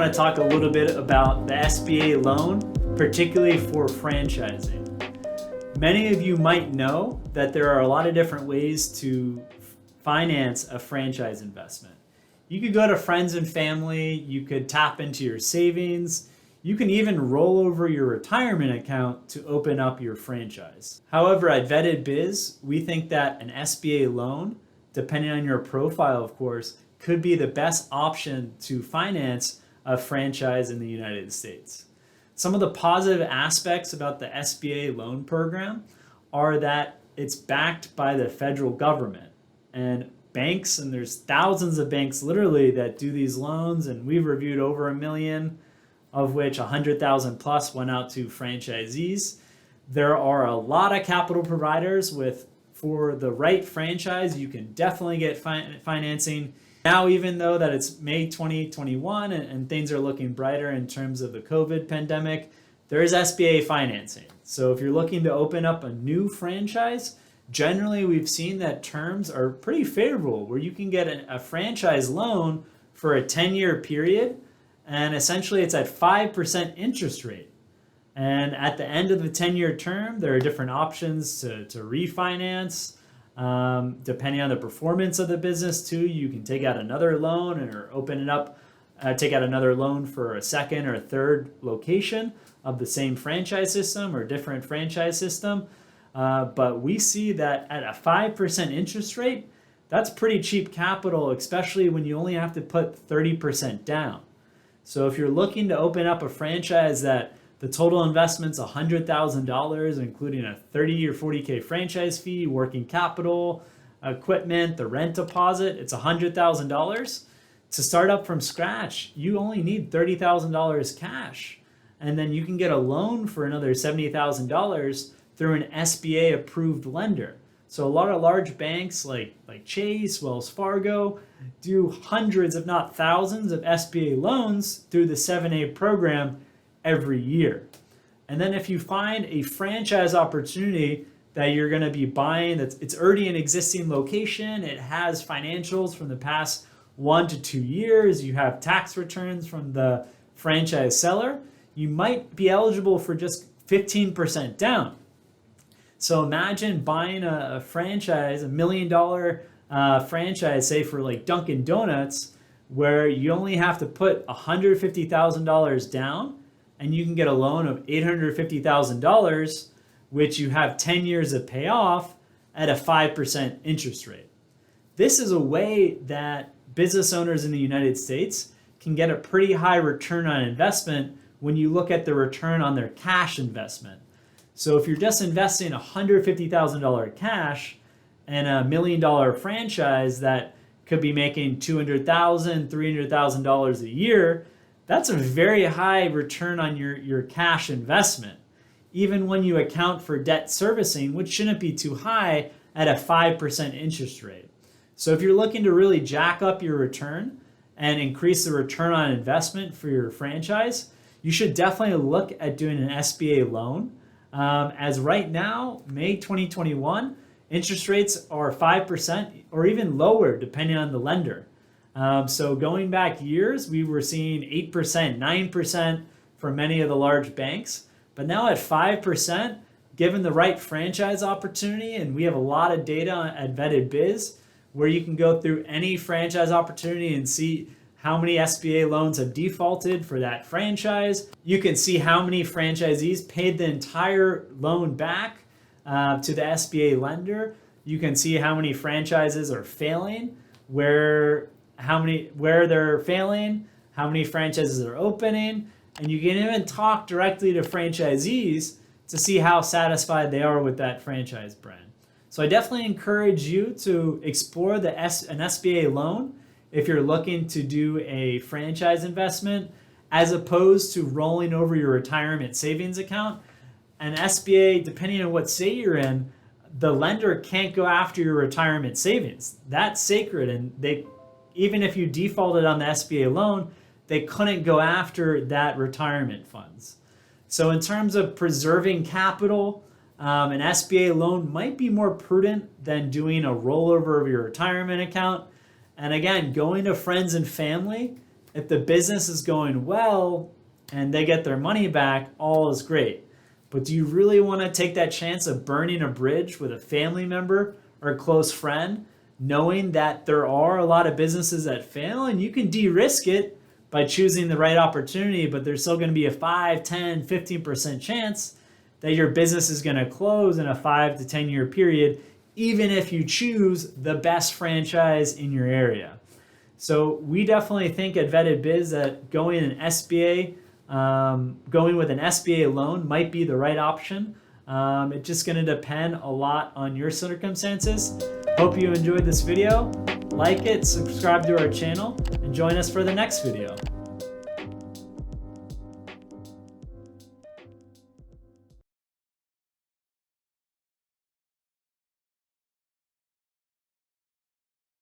want to talk a little bit about the SBA loan, particularly for franchising. Many of you might know that there are a lot of different ways to finance a franchise investment. You could go to friends and family, you could tap into your savings, you can even roll over your retirement account to open up your franchise. However, at Vetted Biz, we think that an SBA loan, depending on your profile, of course, could be the best option to finance a franchise in the United States. Some of the positive aspects about the SBA loan program are that it's backed by the federal government and banks, and there's thousands of banks literally that do these loans, and we've reviewed over 1 million, of which 100,000 plus went out to franchisees. There are a lot of capital providers for the right franchise, you can definitely get financing. Now, even though that it's May 2021 and things are looking brighter in terms of the COVID pandemic, there is SBA financing. So if you're looking to open up a new franchise, generally we've seen that terms are pretty favorable where you can get a franchise loan for a 10-year period, and essentially it's at 5% interest rate. And at the end of the 10-year term, there are different options to refinance. Depending on the performance of the business too, you can take out another loan or open it up, take out another loan for a second or third location of the same franchise system or different franchise system. But we see that at a 5% interest rate, that's pretty cheap capital, especially when you only have to put 30% down. So if you're looking to open up a franchise that the total investment's $100,000, including a 30 or 40K franchise fee, working capital, equipment, the rent deposit, it's $100,000. To start up from scratch, you only need $30,000 cash. And then you can get a loan for another $70,000 through an SBA approved lender. So a lot of large banks like Chase, Wells Fargo, do hundreds, if not thousands, of SBA loans through the 7A program every year. And then if you find a franchise opportunity that you're going to be buying, it's already an existing location, it has financials from the past 1 to 2 years, you have tax returns from the franchise seller, you might be eligible for just 15% down. So imagine buying a franchise, $1 million franchise, say for like Dunkin' Donuts, where you only have to put $150,000 down, and you can get a loan of $850,000, which you have 10 years to pay off at a 5% interest rate. This is a way that business owners in the United States can get a pretty high return on investment when you look at the return on their cash investment. So if you're just investing $150,000 cash in a $1 million franchise that could be making $200,000, $300,000 a year, that's a very high return on your cash investment, even when you account for debt servicing, which shouldn't be too high at a 5% interest rate. So if you're looking to really jack up your return and increase the return on investment for your franchise, you should definitely look at doing an SBA loan. As right now, May 2021, interest rates are 5% or even lower depending on the lender. So going back years, we were seeing 8%, 9% for many of the large banks. But now at 5%, given the right franchise opportunity, and we have a lot of data at Vetted Biz, where you can go through any franchise opportunity and see how many SBA loans have defaulted for that franchise. You can see how many franchisees paid the entire loan back to the SBA lender. You can see how many franchises are failing, where they're failing, how many franchises are opening, and you can even talk directly to franchisees to see how satisfied they are with that franchise brand. So I definitely encourage you to explore an SBA loan if you're looking to do a franchise investment, as opposed to rolling over your retirement savings account. An SBA, depending on what state you're in, the lender can't go after your retirement savings. That's sacred, and even if you defaulted on the SBA loan, they couldn't go after that retirement funds. So in terms of preserving capital, an SBA loan might be more prudent than doing a rollover of your retirement account. And again, going to friends and family If the business is going well and they get their money back, all is great. But do you really want to take that chance of burning a bridge with a family member or a close friend, knowing that there are a lot of businesses that fail and you can de-risk it by choosing the right opportunity, but there's still going to be a 5, 10, 15% chance that your business is going to close in a 5 to 10 year period, even if you choose the best franchise in your area. So we definitely think at Vetted Biz that going with an SBA loan might be the right option. It's just going to depend a lot on your circumstances. Hope you enjoyed this video. Like it, subscribe to our channel, and join us for the next video.